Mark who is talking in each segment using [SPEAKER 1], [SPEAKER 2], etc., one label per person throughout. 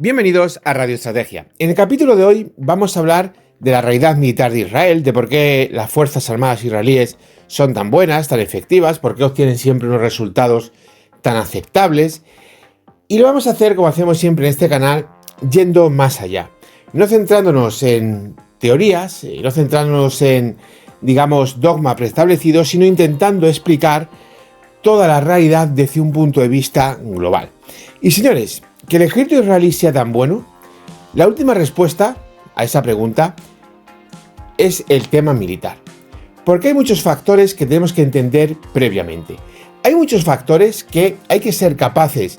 [SPEAKER 1] Bienvenidos a Radio Estrategia. En el capítulo de hoy vamos a hablar de la realidad militar de Israel, de por qué las Fuerzas Armadas israelíes son tan buenas, tan efectivas, por qué obtienen siempre unos resultados tan aceptables. Y lo vamos a hacer, como hacemos siempre en este canal, yendo más allá. No centrándonos en teorías, no centrándonos en, dogma preestablecido, sino intentando explicar toda la realidad desde un punto de vista global. Y señores, ¿que el ejército israelí sea tan bueno? La última respuesta a esa pregunta es el tema militar. Porque hay muchos factores que tenemos que entender previamente. Hay muchos factores que hay que ser capaces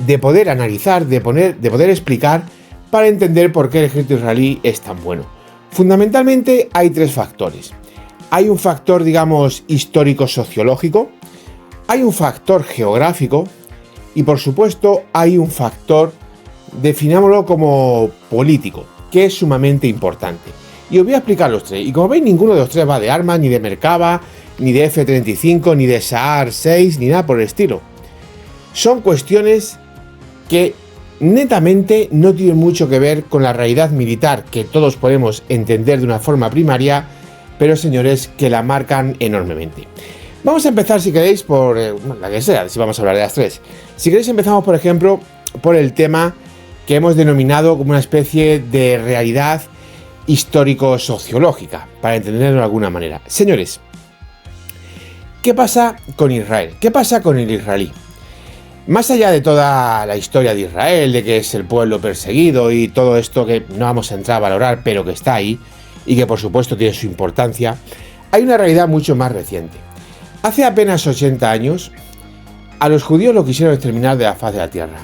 [SPEAKER 1] de poder analizar, de poder explicar para entender por qué el ejército israelí es tan bueno. Fundamentalmente hay tres factores. Hay un factor, histórico-sociológico, hay un factor geográfico y, por supuesto, hay un factor, definámoslo como político, que es sumamente importante. Y os voy a explicar los tres. Y como veis, ninguno de los tres va de armas, ni de Merkava, ni de F-35, ni de Sa'ar 6, ni nada por el estilo. Son cuestiones que netamente no tienen mucho que ver con la realidad militar que todos podemos entender de una forma primaria, pero señores, que la marcan enormemente. Vamos a empezar, si queréis, por la que sea, si vamos a hablar de las tres. Si queréis, empezamos, por ejemplo, por el tema que hemos denominado como una especie de realidad histórico-sociológica, para entenderlo de alguna manera. Señores, ¿qué pasa con Israel? ¿Qué pasa con el israelí? Más allá de toda la historia de Israel, de que es el pueblo perseguido y todo esto que no vamos a entrar a valorar, pero que está ahí y que por supuesto tiene su importancia, hay una realidad mucho más reciente. Hace apenas 80 años, a los judíos lo quisieron exterminar de la faz de la tierra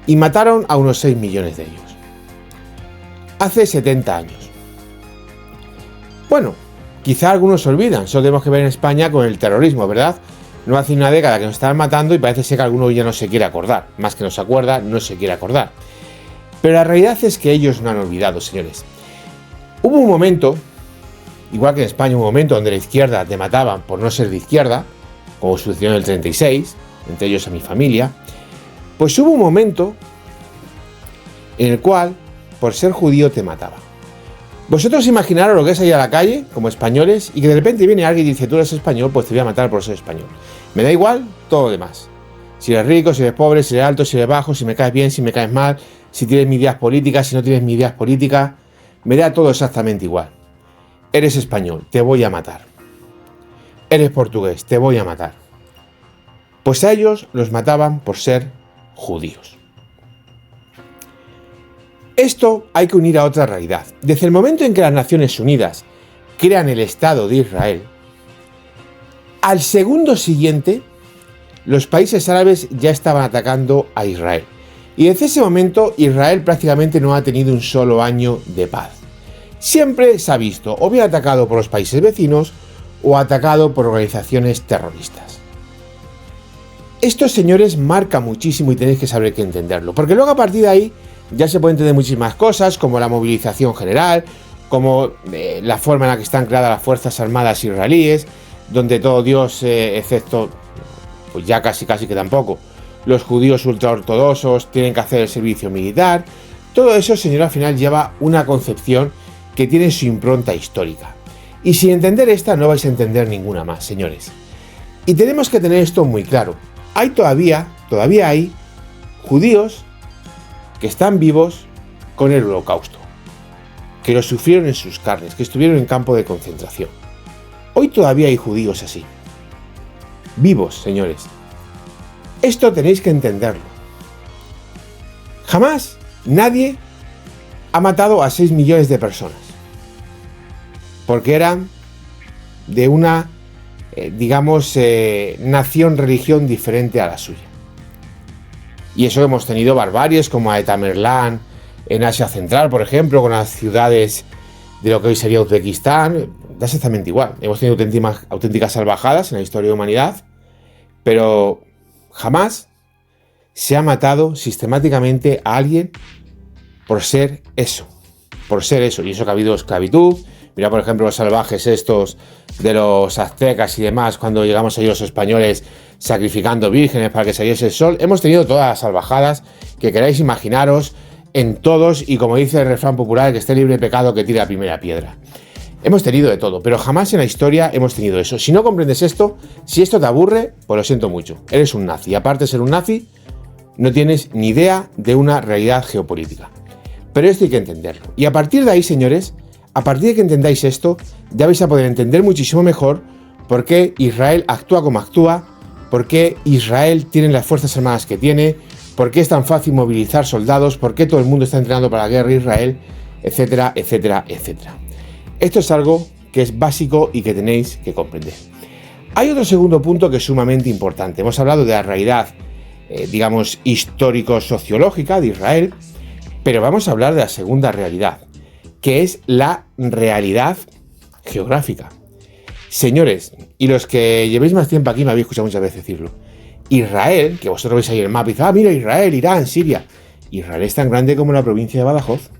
[SPEAKER 1] y mataron a unos 6 millones de ellos. Hace 70 años. Bueno, quizá algunos se olvidan, solo tenemos que ver en España con el terrorismo, ¿verdad? No hace una década que nos estaban matando y parece ser que alguno ya no se quiere acordar. Más que no se acuerda, no se quiere acordar. Pero la realidad es que ellos no han olvidado, señores. Hubo un momento, igual que en España, un momento donde la izquierda te mataban por no ser de izquierda, como sucedió en el 36, entre ellos a mi familia. Pues hubo un momento en el cual, por ser judío, te mataban. Vosotros imaginaros lo que es ir a la calle, como españoles, y que de repente viene alguien y dice, tú eres español, pues te voy a matar por ser español. Me da igual todo lo demás. Si eres rico, si eres pobre, si eres alto, si eres bajo, si me caes bien, si me caes mal, si tienes mis ideas políticas, si no tienes mis ideas políticas, me da todo exactamente igual. Eres español, te voy a matar. Eres portugués, te voy a matar. Pues a ellos los mataban por ser judíos. Esto hay que unir a otra realidad. Desde el momento en que las Naciones Unidas crean el Estado de Israel, al segundo siguiente, los países árabes ya estaban atacando a Israel. Y desde ese momento, Israel prácticamente no ha tenido un solo año de paz. Siempre se ha visto o bien atacado por los países vecinos o atacado por organizaciones terroristas. Esto, señores, marca muchísimo y tenéis que saber que entenderlo. Porque luego a partir de ahí ya se pueden entender muchísimas cosas, como la movilización general, como la forma en la que están creadas las Fuerzas Armadas israelíes, donde todo Dios, excepto, pues ya casi que tampoco, los judíos ultraortodoxos tienen que hacer el servicio militar. Todo eso, señor, al final lleva una concepción que tiene su impronta histórica. Y sin entender esta no vais a entender ninguna más, señores. Y tenemos que tener esto muy claro. Hay todavía hay judíos que están vivos con el Holocausto, que lo sufrieron en sus carnes, que estuvieron en campo de concentración. Hoy todavía hay judíos así. Vivos, señores. Esto tenéis que entenderlo. Jamás nadie ha matado a 6 millones de personas. Porque eran de una, nación, religión diferente a la suya. Y eso hemos tenido barbaries como a Tamerlán en Asia Central, por ejemplo, con las ciudades de lo que hoy sería Uzbekistán. Da exactamente igual. Hemos tenido auténticas salvajadas en la historia de la humanidad, pero jamás se ha matado sistemáticamente a alguien por ser eso. Y eso que ha habido esclavitud. Mira, por ejemplo, los salvajes estos de los aztecas y demás, cuando llegamos ahí los españoles sacrificando vírgenes para que saliese el sol. Hemos tenido todas las salvajadas que queráis imaginaros en todos, y como dice el refrán popular, que esté libre de pecado que tire la primera piedra. Hemos tenido de todo, pero jamás en la historia hemos tenido eso. Si no comprendes esto, si esto te aburre, pues lo siento mucho. Eres un nazi. Aparte de ser un nazi, no tienes ni idea de una realidad geopolítica. Pero esto hay que entenderlo. Y a partir de ahí, señores, a partir de que entendáis esto, ya vais a poder entender muchísimo mejor por qué Israel actúa como actúa, por qué Israel tiene las fuerzas armadas que tiene, por qué es tan fácil movilizar soldados, por qué todo el mundo está entrenando para la guerra de Israel, etcétera, etcétera, etcétera. Esto es algo que es básico y que tenéis que comprender. Hay otro segundo punto que es sumamente importante. Hemos hablado de la realidad, digamos, histórico-sociológica de Israel, pero vamos a hablar de la segunda realidad, que es la realidad geográfica. Señores, y los que llevéis más tiempo aquí me habéis escuchado muchas veces decirlo, Israel, que vosotros veis ahí el mapa y dices, mira Israel, Irán, Siria. Israel es tan grande como la provincia de Badajoz.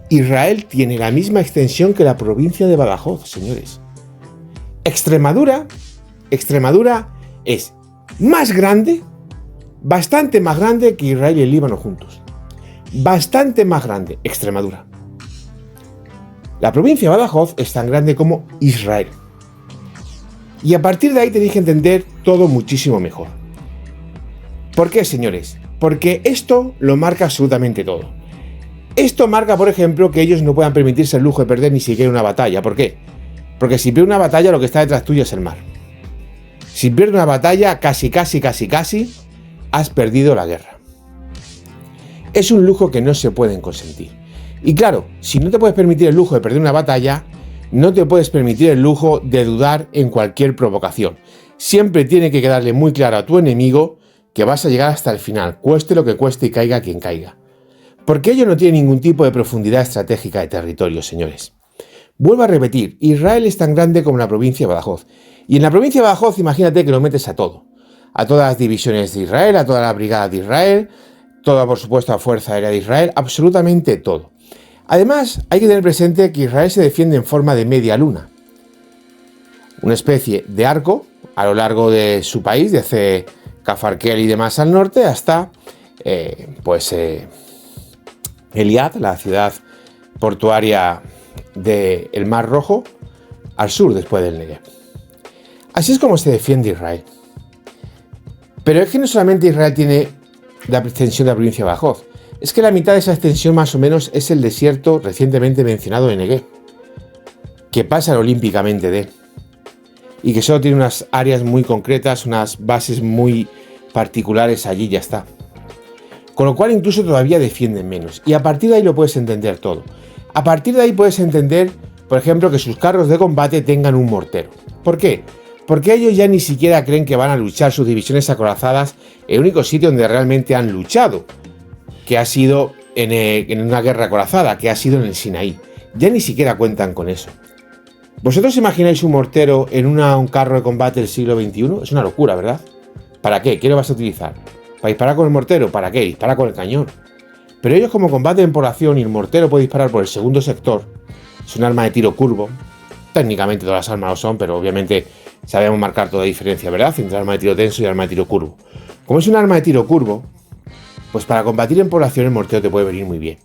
[SPEAKER 1] Israel tiene la misma extensión que la provincia de Badajoz, señores. Extremadura es más grande, bastante más grande que Israel y el Líbano juntos. Bastante más grande, Extremadura. La provincia de Badajoz es tan grande como Israel. Y a partir de ahí tenéis que entender todo muchísimo mejor. ¿Por qué, señores? Porque esto lo marca absolutamente todo. Esto marca, por ejemplo, que ellos no puedan permitirse el lujo de perder ni siquiera una batalla. ¿Por qué? Porque si pierde una batalla, lo que está detrás tuyo es el mar. Si pierde una batalla, casi, has perdido la guerra. Es un lujo que no se pueden consentir. Y claro, si no te puedes permitir el lujo de perder una batalla, no te puedes permitir el lujo de dudar en cualquier provocación. Siempre tiene que quedarle muy claro a tu enemigo que vas a llegar hasta el final, cueste lo que cueste y caiga quien caiga. Porque ello no tiene ningún tipo de profundidad estratégica de territorio, señores. Vuelvo a repetir, Israel es tan grande como la provincia de Badajoz. Y en la provincia de Badajoz, imagínate que lo metes a todo. A todas las divisiones de Israel, a todas las brigadas de Israel, toda, por supuesto, la Fuerza Aérea de Israel, absolutamente todo. Además, hay que tener presente que Israel se defiende en forma de media luna. Una especie de arco a lo largo de su país, desde Cafarquel y demás al norte, hasta, Eliad, la ciudad portuaria del Mar Rojo, al sur después del Negev. Así es como se defiende Israel. Pero es que no solamente Israel tiene la extensión de la provincia de Badajoz, es que la mitad de esa extensión más o menos es el desierto recientemente mencionado de Negev, que pasa olímpicamente de él, y que solo tiene unas áreas muy concretas, unas bases muy particulares allí y ya está. Con lo cual incluso todavía defienden menos. Y a partir de ahí lo puedes entender todo. A partir de ahí puedes entender, por ejemplo, que sus carros de combate tengan un mortero. ¿Por qué? Porque ellos ya ni siquiera creen que van a luchar sus divisiones acorazadas en el único sitio donde realmente han luchado, que ha sido en una guerra acorazada, que ha sido en el Sinaí. Ya ni siquiera cuentan con eso. ¿Vosotros imagináis un mortero en un carro de combate del siglo XXI? Es una locura, ¿verdad? ¿Para qué? ¿Qué lo vas a utilizar? ¿Para disparar con el mortero? ¿Para qué? Dispara con el cañón. Pero ellos, como combaten por acción y el mortero puede disparar por el segundo sector, es un arma de tiro curvo. Técnicamente todas las armas lo son, pero obviamente sabemos marcar toda la diferencia, ¿verdad? Entre arma de tiro tenso y arma de tiro curvo. Como es un arma de tiro curvo, pues para combatir en población el mortero te puede venir muy bien.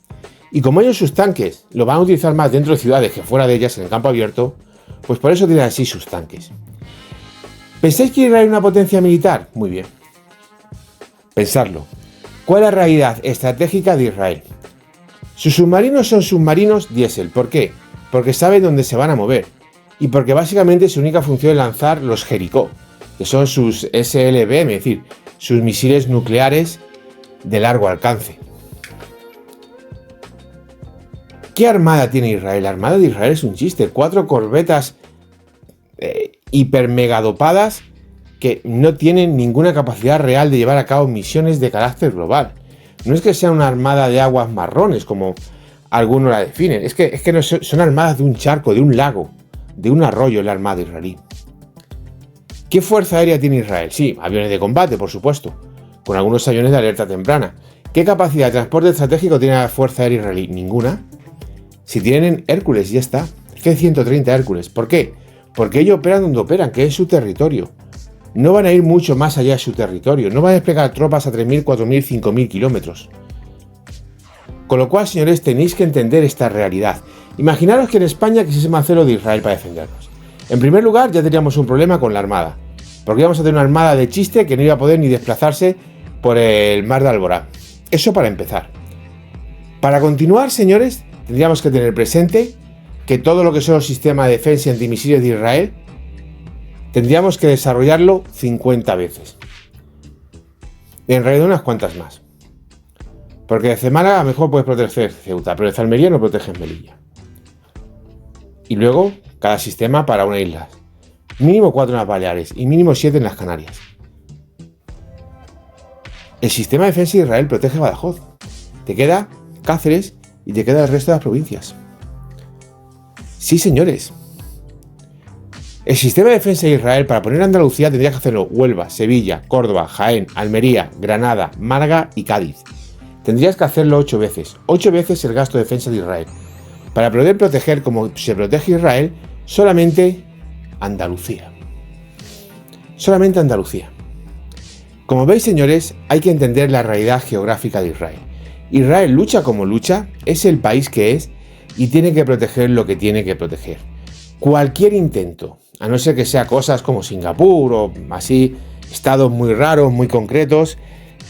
[SPEAKER 1] Y como ellos sus tanques lo van a utilizar más dentro de ciudades que fuera de ellas, en el campo abierto, pues por eso tienen así sus tanques. ¿Pensáis que Israel es una potencia militar? Muy bien. Pensadlo. ¿Cuál es la realidad estratégica de Israel? Sus submarinos son submarinos diésel. ¿Por qué? Porque saben dónde se van a mover. Y porque básicamente su única función es lanzar los Jericó, que son sus SLBM, es decir, sus misiles nucleares de largo alcance. ¿Qué armada tiene Israel? La armada de Israel es un chiste. 4 corbetas hipermegadopadas que no tienen ninguna capacidad real de llevar a cabo misiones de carácter global. No es que sea una armada de aguas marrones, como algunos la definen. Es que no son armadas de un charco, de un lago, de un arroyo, la armada israelí. ¿Qué fuerza aérea tiene Israel? Sí, aviones de combate, por supuesto, con algunos aviones de alerta temprana. ¿Qué capacidad de transporte estratégico tiene la fuerza aérea israelí? Ninguna. Si tienen Hércules, ya está. Es que hay 130 Hércules. ¿Por qué? Porque ellos operan donde operan, que es su territorio. No van a ir mucho más allá de su territorio. No van a desplegar tropas a 3.000, 4.000, 5.000 kilómetros. Con lo cual, señores, tenéis que entender esta realidad. Imaginaros que en España quisiésemos hacer lo de Israel para defendernos. En primer lugar, ya teníamos un problema con la Armada, porque íbamos a tener una armada de chiste que no iba a poder ni desplazarse por el mar de Alborán. Eso para empezar. Para continuar, señores, tendríamos que tener presente que todo lo que son los sistemas de defensa y antimisiles de Israel tendríamos que desarrollarlo 50 veces. En realidad unas cuantas más. Porque de Málaga a lo mejor puedes proteger Ceuta, pero de Almería no proteges Melilla. Y luego, cada sistema para una isla. Mínimo 4 en las Baleares y mínimo 7 en las Canarias. El sistema de defensa de Israel protege Badajoz. Te queda Cáceres y te queda el resto de las provincias. Sí, señores. El sistema de defensa de Israel para poner Andalucía tendría que hacerlo Huelva, Sevilla, Córdoba, Jaén, Almería, Granada, Málaga y Cádiz. Tendrías que hacerlo 8 veces. 8 veces el gasto de defensa de Israel. Para poder proteger como se protege Israel, solamente Andalucía. Solamente Andalucía. Como veis, señores, hay que entender la realidad geográfica de Israel. Israel lucha como lucha, es el país que es y tiene que proteger lo que tiene que proteger. Cualquier intento, a no ser que sea cosas como Singapur o así, estados muy raros, muy concretos,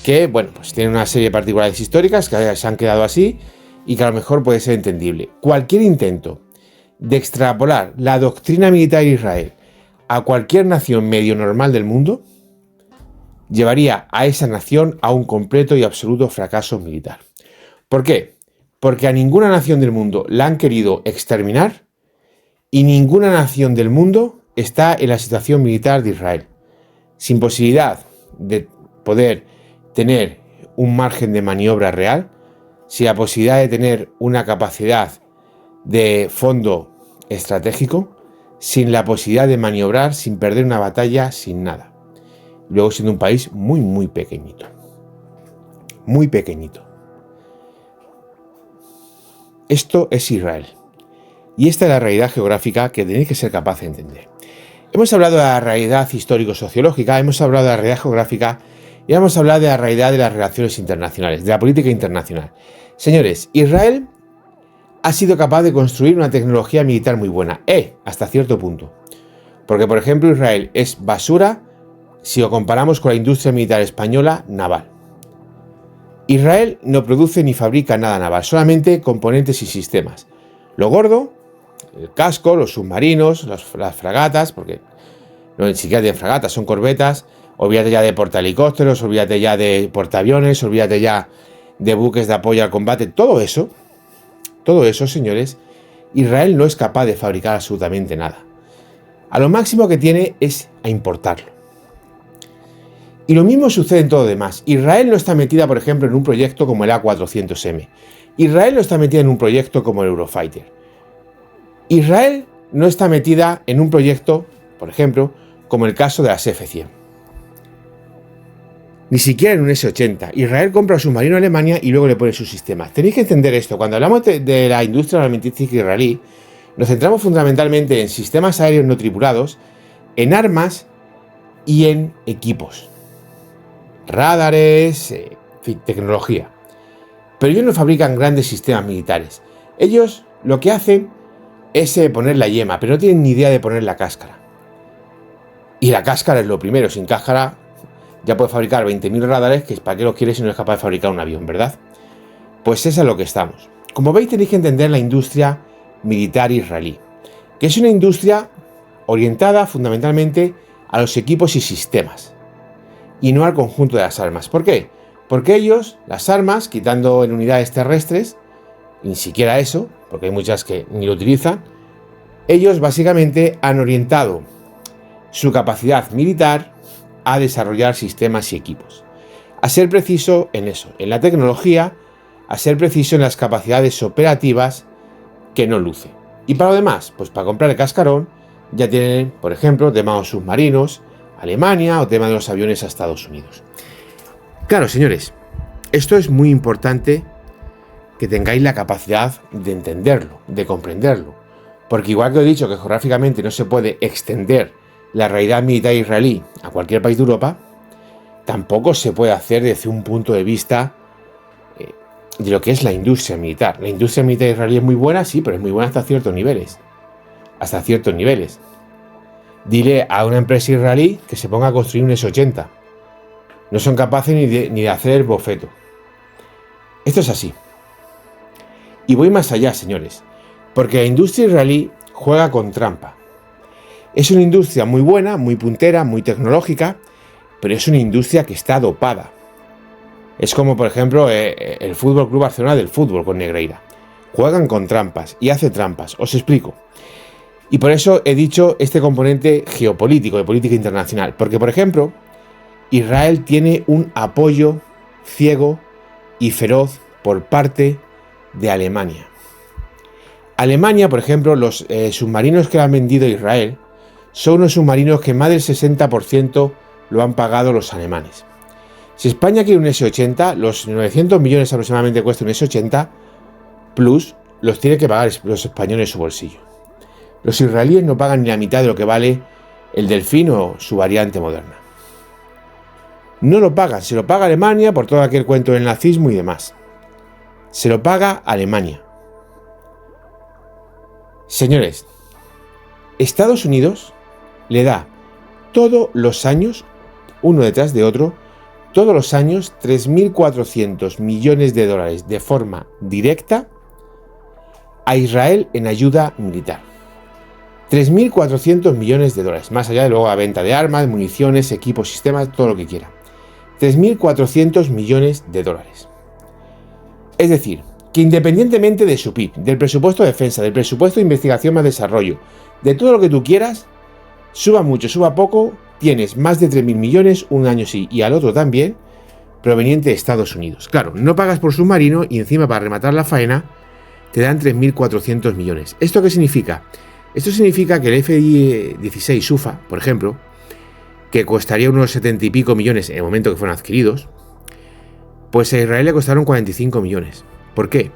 [SPEAKER 1] que, bueno, pues tienen una serie de particularidades históricas que se han quedado así y que a lo mejor puede ser entendible. Cualquier intento de extrapolar la doctrina militar de Israel a cualquier nación medio normal del mundo llevaría a esa nación a un completo y absoluto fracaso militar. ¿Por qué? Porque a ninguna nación del mundo la han querido exterminar y ninguna nación del mundo está en la situación militar de Israel, sin posibilidad de poder tener un margen de maniobra real, sin la posibilidad de tener una capacidad de fondo estratégico, sin la posibilidad de maniobrar, sin perder una batalla, sin nada. Luego siendo un país muy, muy pequeñito. Muy pequeñito. Esto es Israel. Y esta es la realidad geográfica que tenéis que ser capaces de entender. Hemos hablado de la realidad histórico-sociológica, hemos hablado de la realidad geográfica y hemos hablado de la realidad de las relaciones internacionales, de la política internacional. Señores, Israel ha sido capaz de construir una tecnología militar muy buena, hasta cierto punto. Porque, por ejemplo, Israel es basura si lo comparamos con la industria militar española naval. Israel no produce ni fabrica nada naval, solamente componentes y sistemas. Lo gordo, el casco, los submarinos, las fragatas, porque no ni siquiera tienen fragatas, son corbetas. Olvídate ya de portahelicópteros, olvídate ya de portaaviones, olvídate ya de buques de apoyo al combate. Todo eso, señores, Israel no es capaz de fabricar absolutamente nada. A lo máximo que tiene es a importarlo. Y lo mismo sucede en todo lo demás. Israel no está metida, por ejemplo, en un proyecto como el A400M. Israel no está metida en un proyecto como el Eurofighter. Israel no está metida en un proyecto, por ejemplo, como el caso de las F-100. Ni siquiera en un S-80. Israel compra un submarino a Alemania y luego le pone su sistema. Tenéis que entender esto. Cuando hablamos de la industria armamentística israelí, nos centramos fundamentalmente en sistemas aéreos no tripulados, en armas y en equipos. Radares, en fin, tecnología. Pero ellos no fabrican grandes sistemas militares. Ellos lo que hacen es poner la yema, pero no tienen ni idea de poner la cáscara. Y la cáscara es lo primero. Sin cáscara ya puedes fabricar 20.000 radares, que ¿para qué los quieres si no eres capaz de fabricar un avión, verdad? Pues eso es lo que estamos. Como veis, tenéis que entender la industria militar israelí, que es una industria orientada fundamentalmente a los equipos y sistemas, y no al conjunto de las armas. ¿Por qué? Porque ellos, las armas, quitando en unidades terrestres, ni siquiera eso, porque hay muchas que ni lo utilizan, ellos básicamente han orientado su capacidad militar a desarrollar sistemas y equipos. A ser preciso en eso, en la tecnología, a ser preciso en las capacidades operativas que no luce. Y para lo demás, pues para comprar el cascarón, ya tienen, por ejemplo, tema de los submarinos, Alemania, o tema de los aviones a Estados Unidos. Claro, señores, esto es muy importante que tengáis la capacidad de entenderlo, de comprenderlo. Porque igual que he dicho que geográficamente no se puede extender la realidad militar israelí a cualquier país de Europa, tampoco se puede hacer desde un punto de vista de lo que es la industria militar. La industria militar israelí es muy buena, sí, pero es muy buena hasta ciertos niveles. Hasta ciertos niveles. Dile a una empresa israelí que se ponga a construir un S-80. No son capaces ni de hacer el bofeto. Esto es así. Y voy más allá, señores, porque la industria israelí juega con trampa. Es una industria muy buena, muy puntera, muy tecnológica, pero es una industria que está dopada. Es como, por ejemplo, el Fútbol Club Barcelona del fútbol con Negreira. Juegan con trampas y hace trampas. Os explico. Y por eso he dicho este componente geopolítico, de política internacional. Porque, por ejemplo, Israel tiene un apoyo ciego y feroz por parte de Alemania. Alemania, por ejemplo, los submarinos que le han vendido a Israel son unos submarinos que más del 60% lo han pagado los alemanes. Si España quiere un S-80, los 900 millones aproximadamente cuesta un S-80, plus los tiene que pagar los españoles en su bolsillo. Los israelíes no pagan ni la mitad de lo que vale el Delfín o su variante moderna. No lo pagan, se lo paga Alemania por todo aquel cuento del nazismo y demás. Se lo paga Alemania. Señores, Estados Unidos le da todos los años, uno detrás de otro, todos los años 3.400 millones de dólares de forma directa a Israel en ayuda militar. 3.400 millones de dólares, más allá de luego la venta de armas, municiones, equipos, sistemas, todo lo que quiera. 3.400 millones de dólares. Es decir, que independientemente de su PIB, del presupuesto de defensa, del presupuesto de investigación más desarrollo, de todo lo que tú quieras, suba mucho, suba poco, tienes más de 3.000 millones un año sí y al otro también, proveniente de Estados Unidos. Claro, no pagas por submarino y encima para rematar la faena te dan 3.400 millones. ¿Esto qué significa? Esto significa que el F-16 SUFA, por ejemplo, que costaría unos 70 y pico millones en el momento que fueron adquiridos, pues a Israel le costaron 45 millones. ¿Por qué?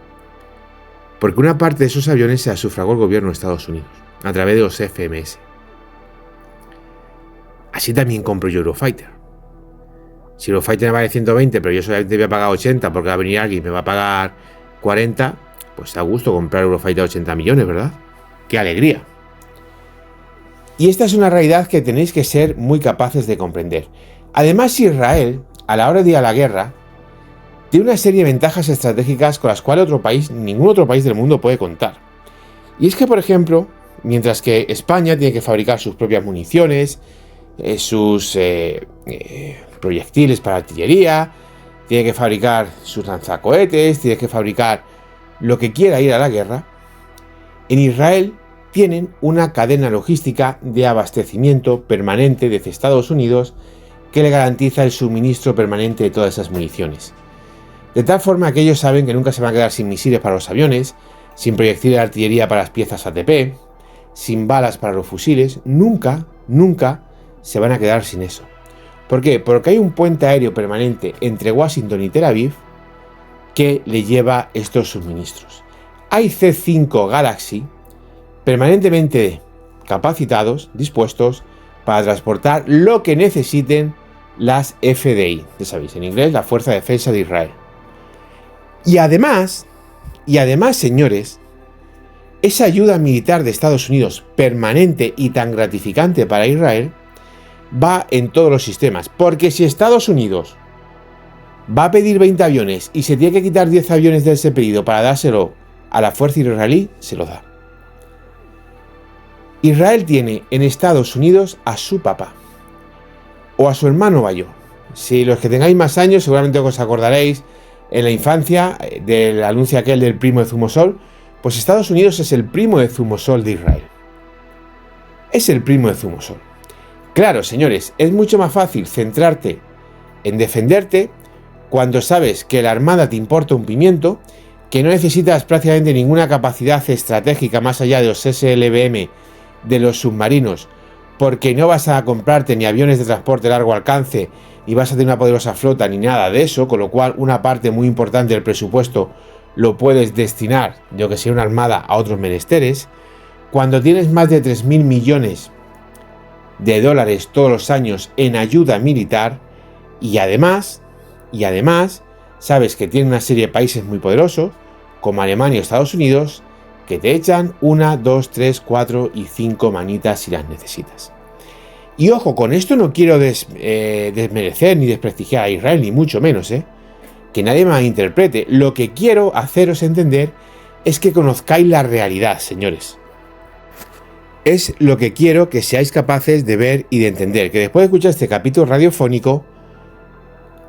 [SPEAKER 1] Porque una parte de esos aviones se la sufragó el gobierno de Estados Unidos, a través de los FMS. Así también compro yo Eurofighter. Si Eurofighter me vale 120, pero yo solamente voy a pagar 80 porque va a venir alguien y me va a pagar 40, pues da gusto comprar Eurofighter a 80 millones, ¿verdad? ¡Qué alegría! Y esta es una realidad que tenéis que ser muy capaces de comprender. Además, Israel, a la hora de ir a la guerra, tiene una serie de ventajas estratégicas con las cuales ningún otro país del mundo puede contar. Y es que, por ejemplo, mientras que España tiene que fabricar sus propias municiones, sus proyectiles para artillería, tiene que fabricar sus lanzacohetes, tiene que fabricar lo que quiera ir a la guerra, en Israel tienen una cadena logística de abastecimiento permanente desde Estados Unidos que le garantiza el suministro permanente de todas esas municiones. De tal forma que ellos saben que nunca se van a quedar sin misiles para los aviones, sin proyectiles de artillería para las piezas ATP, sin balas para los fusiles, nunca se van a quedar sin eso. ¿Por qué? Porque hay un puente aéreo permanente entre Washington y Tel Aviv que le lleva estos suministros. Hay C-5 Galaxy permanentemente capacitados, dispuestos para transportar lo que necesiten las FDI, ya sabéis, en inglés la Fuerza de Defensa de Israel. Y además, señores, esa ayuda militar de Estados Unidos permanente y tan gratificante para Israel va en todos los sistemas, porque si Estados Unidos va a pedir 20 aviones y se tiene que quitar 10 aviones de ese pedido para dárselo a la fuerza israelí, se lo da. Israel tiene en Estados Unidos a su papá o a su hermano mayor. Si los que tengáis más años seguramente os acordaréis en la infancia del anuncio aquel del primo de Zumosol, pues Estados Unidos es el primo de Zumosol de Israel. Es el primo de Zumosol. Claro, señores, es mucho más fácil centrarte en defenderte cuando sabes que la armada te importa un pimiento, que no necesitas prácticamente ninguna capacidad estratégica más allá de los SLBM de los submarinos, porque no vas a comprarte ni aviones de transporte de largo alcance, ni vas a tener una poderosa flota, ni nada de eso, con lo cual una parte muy importante del presupuesto lo puedes destinar, yo que sé, una armada a otros menesteres. Cuando tienes más de 3.000 millones de dólares todos los años en ayuda militar, y además sabes que tiene una serie de países muy poderosos, como Alemania o Estados Unidos, que te echan 1, 2, 3, 4 y 5 manitas si las necesitas. Y ojo, con esto no quiero desmerecer ni desprestigiar a Israel, ni mucho menos, que nadie me malinterprete. Lo que quiero haceros entender es que conozcáis la realidad, señores. Es lo que quiero que seáis capaces de ver y de entender, que después de escuchar este capítulo radiofónico,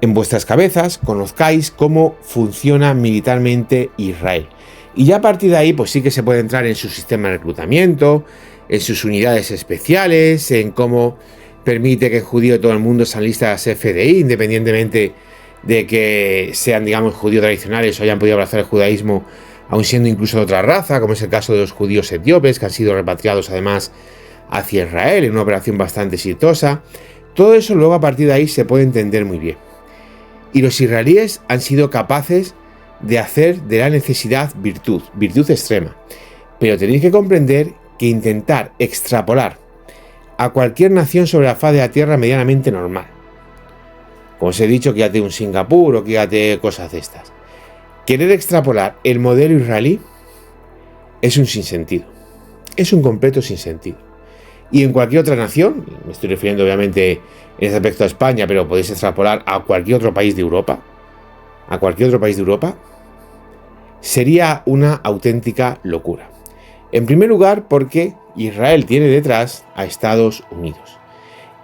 [SPEAKER 1] en vuestras cabezas conozcáis cómo funciona militarmente Israel. Y ya a partir de ahí, pues sí que se puede entrar en su sistema de reclutamiento, en sus unidades especiales, en cómo permite que el judío de todo el mundo sean listas FDI, independientemente de que sean, digamos, judíos tradicionales o hayan podido abrazar el judaísmo, aun siendo incluso de otra raza, como es el caso de los judíos etíopes, que han sido repatriados además hacia Israel en una operación bastante exitosa. Todo eso luego a partir de ahí se puede entender muy bien. Y los israelíes han sido capaces de hacer de la necesidad virtud extrema. Pero tenéis que comprender que intentar extrapolar a cualquier nación sobre la faz de la tierra medianamente normal, como os he dicho, quédate un Singapur o quédate cosas de estas, querer extrapolar el modelo israelí es un sinsentido, es un completo sinsentido. Y en cualquier otra nación, me estoy refiriendo obviamente en este aspecto a España, pero podéis extrapolar a cualquier otro país de Europa, sería una auténtica locura. En primer lugar, porque Israel tiene detrás a Estados Unidos.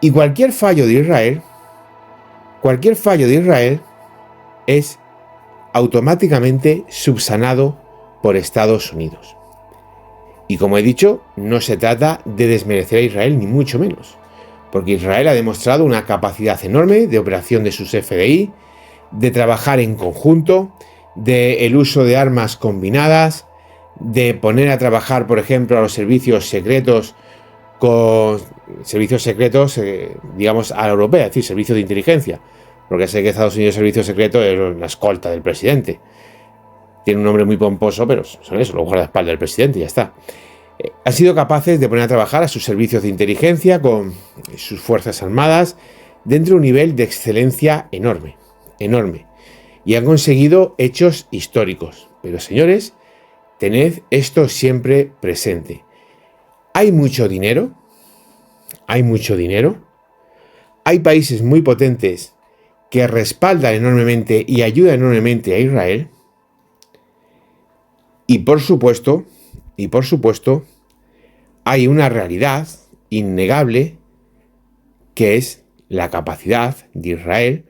[SPEAKER 1] Y cualquier fallo de Israel es automáticamente subsanado por Estados Unidos. Y como he dicho, no se trata de desmerecer a Israel, ni mucho menos, porque Israel ha demostrado una capacidad enorme de operación de sus FDI, de trabajar en conjunto, del uso de armas combinadas, de poner a trabajar, por ejemplo, a los servicios secretos con servicios secretos, digamos, a la europea, es decir, servicios de inteligencia, porque sé que Estados Unidos servicio secreto es la escolta del presidente. Tiene un nombre muy pomposo, pero son eso, los guardaespaldas del presidente y ya está. Han sido capaces de poner a trabajar a sus servicios de inteligencia con sus fuerzas armadas dentro de un nivel de excelencia enorme, enorme. Y han conseguido hechos históricos. Pero señores, tened esto siempre presente. Hay mucho dinero, hay países muy potentes que respaldan enormemente y ayudan enormemente a Israel. Y por supuesto, hay una realidad innegable que es la capacidad de Israel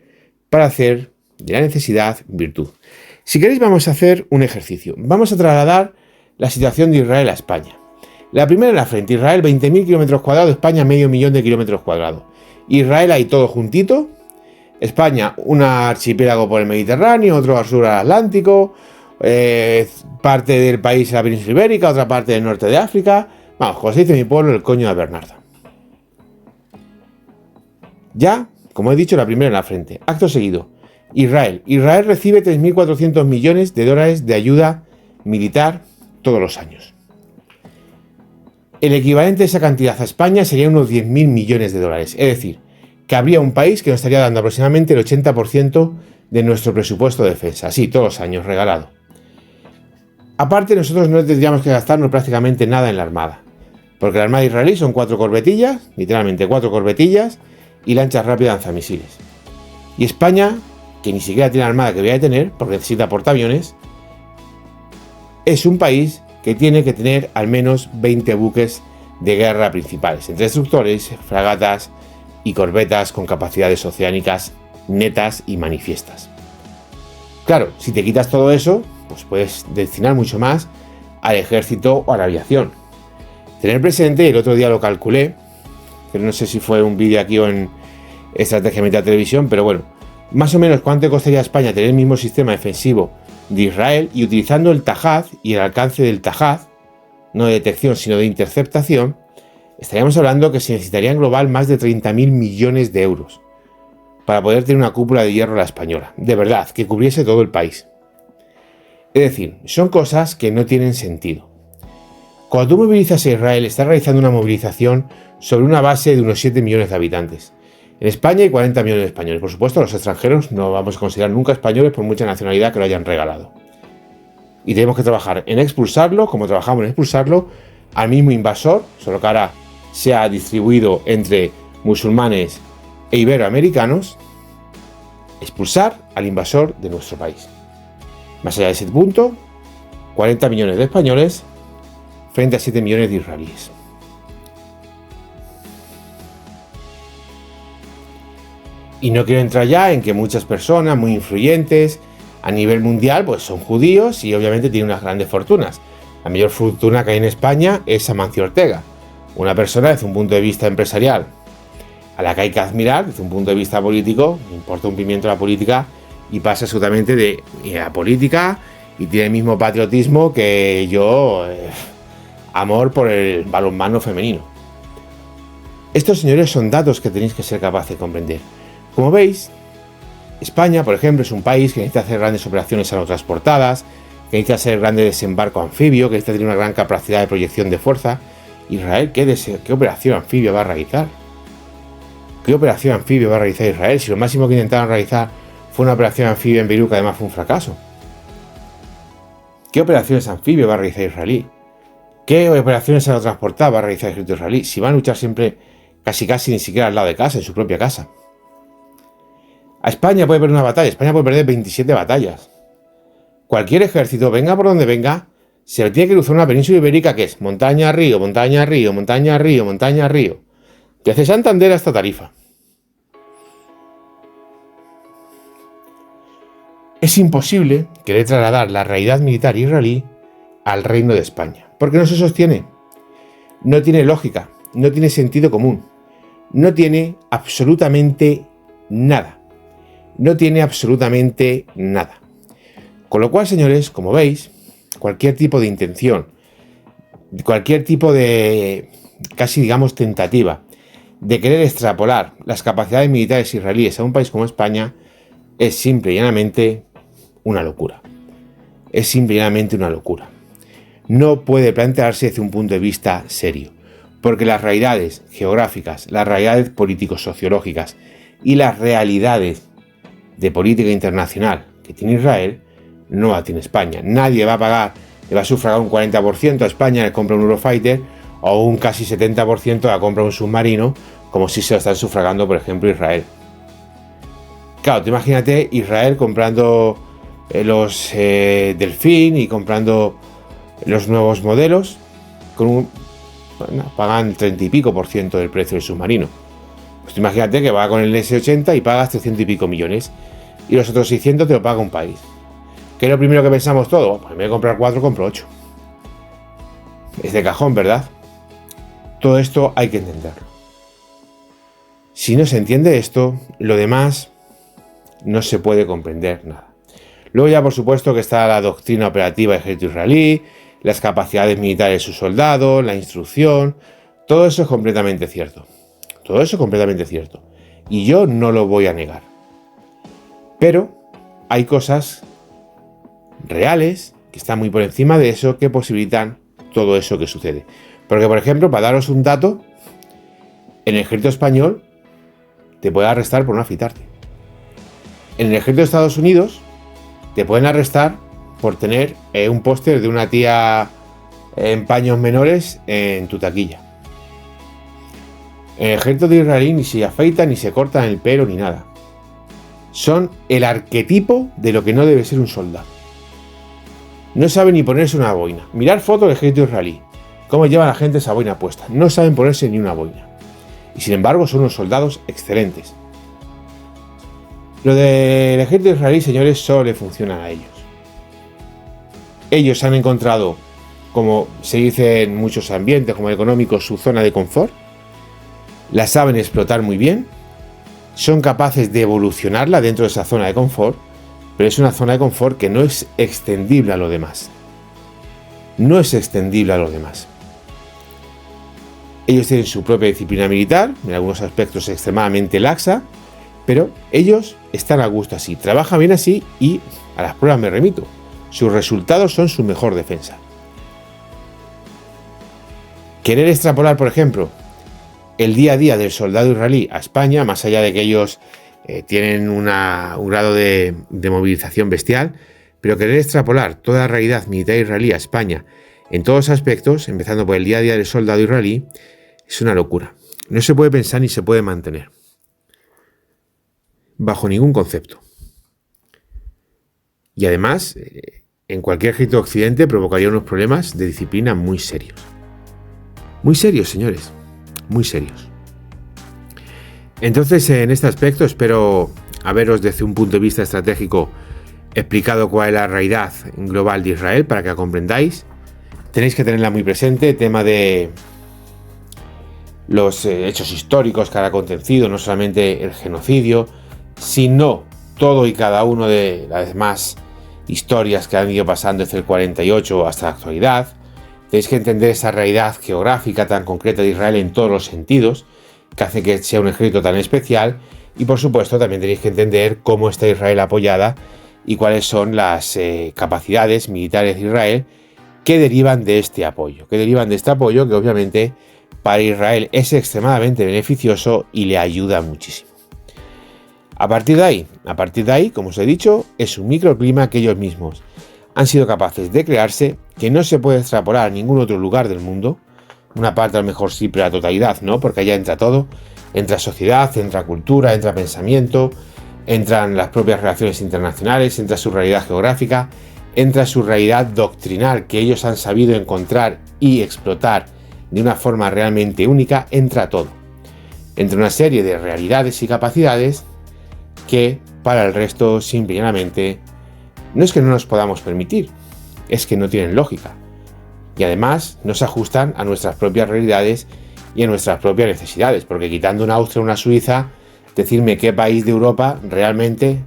[SPEAKER 1] para hacer de la necesidad virtud. Si queréis, vamos a hacer un ejercicio. Vamos a trasladar la situación de Israel a España. La primera en la frente, Israel 20.000 kilómetros cuadrados, España 500.000 de kilómetros cuadrados. Israel ahí todo juntito, España un archipiélago por el Mediterráneo, otro al sur al Atlántico, parte del país a la península ibérica, otra parte del norte de África. Vamos, como se dice en mi pueblo, el coño de Bernardo. Ya, como he dicho, la primera en la frente. Acto seguido, Israel. Israel recibe 3.400 millones de dólares de ayuda militar todos los años. El equivalente a esa cantidad a España sería unos 10.000 millones de dólares. Es decir, que habría un país que nos estaría dando aproximadamente el 80% de nuestro presupuesto de defensa. Así, todos los años, regalado. Aparte, nosotros no tendríamos que gastarnos prácticamente nada en la armada. Porque la armada israelí son 4 corbetillas, literalmente 4 corbetillas, y lanchas rápidas lanzamisiles. Y España, que ni siquiera tiene la armada que debería tener, porque necesita portaaviones, es un país que tiene que tener al menos 20 buques de guerra principales, entre destructores, fragatas y corbetas con capacidades oceánicas netas y manifiestas. Claro, si te quitas todo eso, pues puedes destinar mucho más al ejército o a la aviación. Tener presente, el otro día lo calculé, pero no sé si fue un vídeo aquí o en Estrategia Militar Televisión, pero bueno, más o menos cuánto costaría a España tener el mismo sistema defensivo de Israel y utilizando el Tajad y el alcance del Tajad, no de detección sino de interceptación, estaríamos hablando que se necesitaría en global más de 30.000 millones de euros para poder tener una cúpula de hierro a la española, de verdad, que cubriese todo el país. Es decir, son cosas que no tienen sentido. Cuando tú movilizas a Israel, estás realizando una movilización sobre una base de unos 7 millones de habitantes. En España hay 40 millones de españoles. Por supuesto, los extranjeros no vamos a considerar nunca españoles por mucha nacionalidad que lo hayan regalado. Y tenemos que trabajar en expulsarlo, como trabajamos en expulsarlo, al mismo invasor, solo que ahora se ha distribuido entre musulmanes e iberoamericanos, expulsar al invasor de nuestro país. Más allá de ese punto, 40 millones de españoles frente a 7 millones de israelíes. Y no quiero entrar ya en que muchas personas muy influyentes a nivel mundial pues son judíos y obviamente tienen unas grandes fortunas. La mayor fortuna que hay en España es Amancio Ortega, una persona desde un punto de vista empresarial a la que hay que admirar, desde un punto de vista político, me importa un pimiento la política y pasa absolutamente de la política y tiene el mismo patriotismo que yo, amor por el balonmano femenino. Estos, señores, son datos que tenéis que ser capaces de comprender. Como veis, España, por ejemplo, es un país que necesita hacer grandes operaciones aerotransportadas, que necesita hacer grande desembarco anfibio, que necesita tener una gran capacidad de proyección de fuerza. Israel, ¿qué operación anfibia va a realizar? ¿Qué operación anfibia va a realizar Israel? Si lo máximo que intentaron realizar fue una operación anfibia en Beirut, que además fue un fracaso. ¿Qué operaciones anfibias va a realizar Israel? ¿Qué operaciones aerotransportadas va a realizar el ejército israelí? Si van a luchar siempre, casi ni siquiera al lado de casa, en su propia casa. A España puede perder una batalla, España puede perder 27 batallas. Cualquier ejército, venga por donde venga, se le tiene que cruzar una península ibérica que es montaña, río, montaña, río, montaña, río, montaña, río. Desde Santander hasta Tarifa. Es imposible querer trasladar la realidad militar israelí al Reino de España, porque no se sostiene, no tiene lógica, no tiene sentido común, no tiene absolutamente nada. No tiene absolutamente nada. Con lo cual, señores, como veis, cualquier tipo de intención, cualquier tipo de, casi digamos, tentativa de querer extrapolar las capacidades militares israelíes a un país como España es simple y llanamente una locura. Es simple y llanamente una locura. No puede plantearse desde un punto de vista serio, porque las realidades geográficas, las realidades político-sociológicas y las realidades de política internacional que tiene Israel no la tiene España. Nadie va a pagar, le va a sufragar un 40% a España, le compra un Eurofighter, o un casi 70% la compra un submarino, como si se lo están sufragando, por ejemplo, Israel. Claro, tú imagínate Israel comprando los Delfín y comprando los nuevos modelos, pagan 30 y pico % del precio del submarino. Pues imagínate que va con el S-80 y pagas 300 y pico millones. Y los otros 600 te lo paga un país. ¿Qué es lo primero que pensamos todo? Pues en vez de comprar 4, compro 8. Es de cajón, ¿verdad? Todo esto hay que entenderlo. Si no se entiende esto, lo demás no se puede comprender nada. Luego ya, por supuesto, que está la doctrina operativa del ejército israelí, las capacidades militares de sus soldados, la instrucción. Todo eso es completamente cierto. Todo eso es completamente cierto. Y yo no lo voy a negar. Pero hay cosas reales que están muy por encima de eso que posibilitan todo eso que sucede. Porque, por ejemplo, para daros un dato, en el ejército español te pueden arrestar por no afeitarte. En el ejército de Estados Unidos te pueden arrestar por tener un póster de una tía en paños menores en tu taquilla. En el ejército de Israel ni se afeitan, ni se cortan el pelo, ni nada. Son el arquetipo de lo que no debe ser un soldado. No saben ni ponerse una boina. Mirar fotos del ejército israelí. Cómo lleva la gente esa boina puesta. No saben ponerse ni una boina. Y sin embargo son unos soldados excelentes. Lo del ejército israelí, señores, solo le funciona a ellos. Ellos han encontrado, como se dice en muchos ambientes, como económicos, su zona de confort. La saben explotar muy bien. Son capaces de evolucionarla dentro de esa zona de confort. Pero es una zona de confort que no es extendible a lo demás. No es extendible a los demás. Ellos tienen su propia disciplina militar, en algunos aspectos extremadamente laxa, pero ellos están a gusto así, trabajan bien así y a las pruebas me remito. Sus resultados son su mejor defensa. Querer extrapolar, por ejemplo, el día a día del soldado israelí a España, más allá de que ellos tienen un grado de movilización bestial, pero querer extrapolar toda la realidad militar israelí a España en todos aspectos, empezando por el día a día del soldado israelí, es una locura. No se puede pensar ni se puede mantener, bajo ningún concepto. Y además, en cualquier ejército de Occidente provocaría unos problemas de disciplina muy serios. Muy serios, señores. Muy serios. Entonces, en este aspecto, espero haberos desde un punto de vista estratégico explicado cuál es la realidad global de Israel para que la comprendáis. Tenéis que tenerla muy presente, el tema de los hechos históricos que han acontecido, no solamente el genocidio, sino todo y cada uno de las demás historias que han ido pasando desde el 48 hasta la actualidad. Tenéis que entender esa realidad geográfica tan concreta de Israel en todos los sentidos, que hace que sea un ejército tan especial, y por supuesto también tenéis que entender cómo está Israel apoyada y cuáles son las capacidades militares de Israel que derivan de este apoyo, que obviamente para Israel es extremadamente beneficioso y le ayuda muchísimo. A partir de ahí, como os he dicho, es un microclima que ellos mismos han sido capaces de crearse, que no se puede extrapolar a ningún otro lugar del mundo. Una parte a lo mejor sí, pero la totalidad no, porque allá entra todo, entra sociedad, entra cultura, entra pensamiento, entran las propias relaciones internacionales, entra su realidad geográfica, entra su realidad doctrinal que ellos han sabido encontrar y explotar de una forma realmente única, entra todo. Entra una serie de realidades y capacidades que para el resto simple y llanamente no es que no nos podamos permitir, es que no tienen lógica. Y además no se ajustan a nuestras propias realidades y a nuestras propias necesidades, porque quitando una Austria o una Suiza, decirme qué país de Europa realmente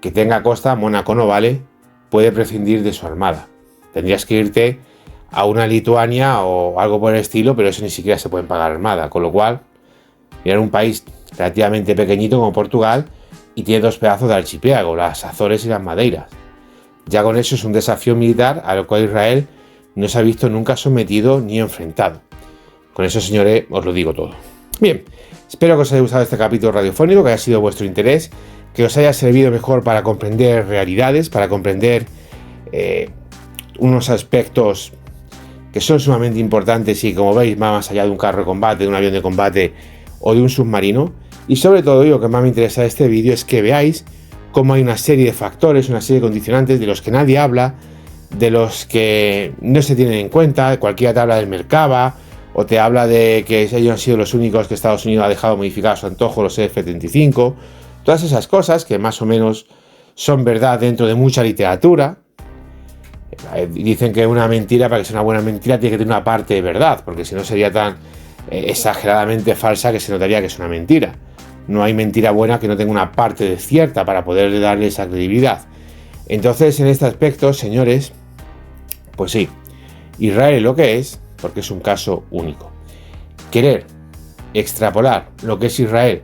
[SPEAKER 1] que tenga costa, Mónaco no vale, puede prescindir de su armada. Tendrías que irte a una Lituania o algo por el estilo, pero eso ni siquiera se puede pagar armada, con lo cual, mirar un país relativamente pequeñito como Portugal y tiene dos pedazos de archipiélago, las Azores y las Madeiras. Ya con eso es un desafío militar a lo cual Israel no se ha visto nunca sometido ni enfrentado. Con eso, señores, os lo digo todo. Bien, espero que os haya gustado este capítulo radiofónico, que haya sido de vuestro interés, que os haya servido mejor para comprender realidades, para comprender unos aspectos que son sumamente importantes y, como veis, va más allá de un carro de combate, de un avión de combate o de un submarino. Y sobre todo, lo que más me interesa de este vídeo es que veáis cómo hay una serie de factores, una serie de condicionantes de los que nadie habla, de los que no se tienen en cuenta. Cualquiera te habla del Merkava o te habla de que ellos han sido los únicos que Estados Unidos ha dejado modificar a su antojo los F-35. Todas esas cosas que más o menos son verdad dentro de mucha literatura. Dicen que una mentira, para que sea una buena mentira, tiene que tener una parte de verdad, porque si no sería tan exageradamente falsa que se notaría que es una mentira. No hay mentira buena que no tenga una parte de cierta para poder darle esa credibilidad. Entonces, en este aspecto, señores, pues sí, Israel es lo que es, porque es un caso único. Querer extrapolar lo que es Israel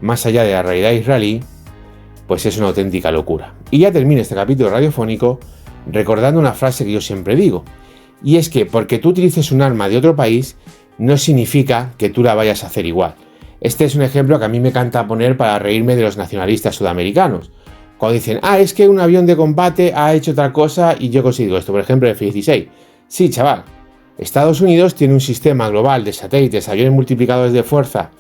[SPEAKER 1] más allá de la realidad israelí, pues es una auténtica locura. Y ya termino este capítulo radiofónico recordando una frase que yo siempre digo, y es que porque tú utilices un arma de otro país, no significa que tú la vayas a hacer igual. Este es un ejemplo que a mí me encanta poner para reírme de los nacionalistas sudamericanos. Cuando dicen, es que un avión de combate ha hecho tal cosa y yo consigo esto, por ejemplo el F-16. Sí, chaval, Estados Unidos tiene un sistema global de satélites, aviones multiplicadores de fuerza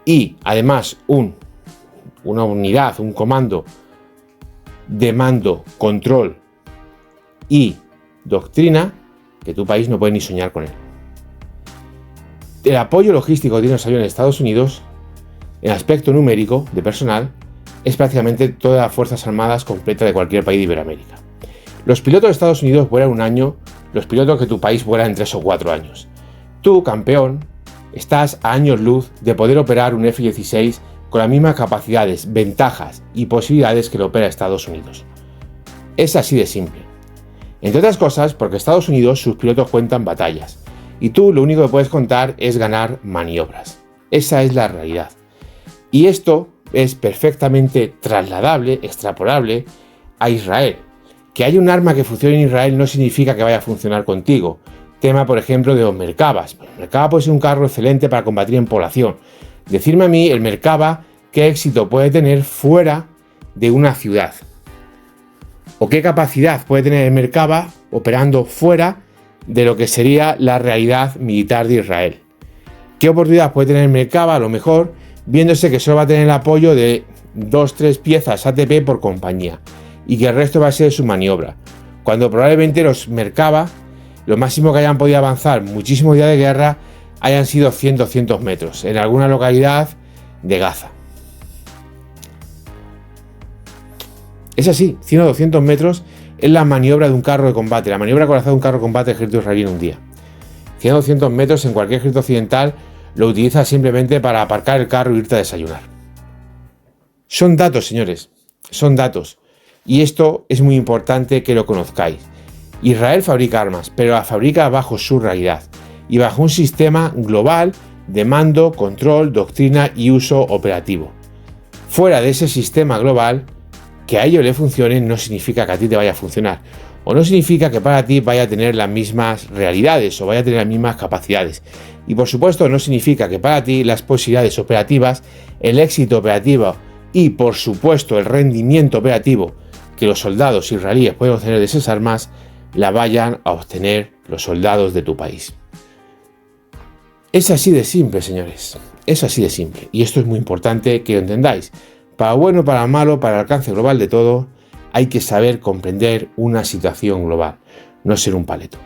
[SPEAKER 1] y además una unidad, un comando de mando, control y doctrina que tu país no puede ni soñar con él. El apoyo logístico que tiene los aviones de Estados Unidos, en aspecto numérico de personal, es prácticamente todas las fuerzas armadas completas de cualquier país de Iberoamérica. Los pilotos de Estados Unidos vuelan un año, los pilotos que tu país vuela en 3 o 4 años. Tú, campeón, estás a años luz de poder operar un F-16 con las mismas capacidades, ventajas y posibilidades que lo opera Estados Unidos. Es así de simple. Entre otras cosas, porque Estados Unidos sus pilotos cuentan batallas, y tú lo único que puedes contar es ganar maniobras. Esa es la realidad. Y esto es perfectamente trasladable, extrapolable a Israel. Que haya un arma que funcione en Israel no significa que vaya a funcionar contigo. tema, por ejemplo, de los Merkavas. El Merkava puede ser un carro excelente para combatir en población. Decirme a mí, el Merkava, qué éxito puede tener fuera de una ciudad. O qué capacidad puede tener el Merkava operando fuera de lo que sería la realidad militar de Israel. ¿Qué oportunidad puede tener el Merkava? A lo mejor viéndose que solo va a tener el apoyo de 2-3 piezas ATP por compañía y que el resto va a ser su maniobra. Cuando probablemente los Merkava, lo máximo que hayan podido avanzar muchísimos días de guerra, hayan sido 100-200 metros en alguna localidad de Gaza. Es así, 100 o 200 metros es la maniobra de un carro de combate, la maniobra corazón de un carro de combate del ejército israelí en un día. 100 o 200 metros en cualquier ejército occidental lo utiliza simplemente para aparcar el carro e irte a desayunar. Son datos, señores, son datos. Y esto es muy importante que lo conozcáis. Israel fabrica armas, pero las fabrica bajo su realidad y bajo un sistema global de mando, control, doctrina y uso operativo. Fuera de ese sistema global, que a ellos le funcione no significa que a ti te vaya a funcionar. O no significa que para ti vaya a tener las mismas realidades o vaya a tener las mismas capacidades. Y por supuesto no significa que para ti las posibilidades operativas, el éxito operativo y por supuesto el rendimiento operativo que los soldados israelíes pueden obtener de esas armas, la vayan a obtener los soldados de tu país. Es así de simple, señores. Es así de simple. Y esto es muy importante que lo entendáis. Para bueno, para malo, para el alcance global de todo, hay que saber comprender una situación global, no ser un paleto.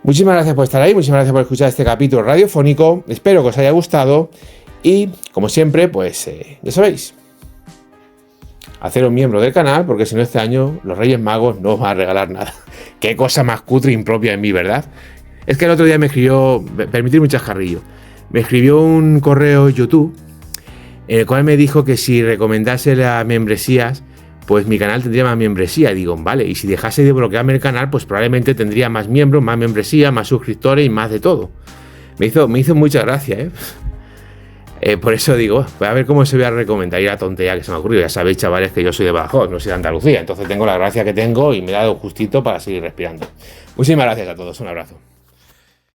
[SPEAKER 1] Muchísimas gracias por estar ahí, muchísimas gracias por escuchar este capítulo radiofónico. Espero que os haya gustado y, como siempre, pues ya sabéis, haceros miembro del canal, porque si no este año los Reyes Magos no os van a regalar nada. Qué cosa más cutre e impropia en mí, ¿verdad? Es que el otro día me escribió, permitidme un chascarrillo, me escribió un correo YouTube en el cual me dijo que si recomendase las membresías, pues mi canal tendría más membresía. Y digo, vale, y si dejase de bloquearme el canal, pues probablemente tendría más miembros, más membresía, más suscriptores y más de todo. Me hizo mucha gracia, por eso digo, voy a ver cómo se voy a recomendar. Y la tontería que se me ha ocurrido. Ya sabéis, chavales, que yo soy de Badajoz, no soy de Andalucía. Entonces tengo la gracia que tengo y me he dado justito para seguir respirando. Muchísimas gracias a todos. Un abrazo.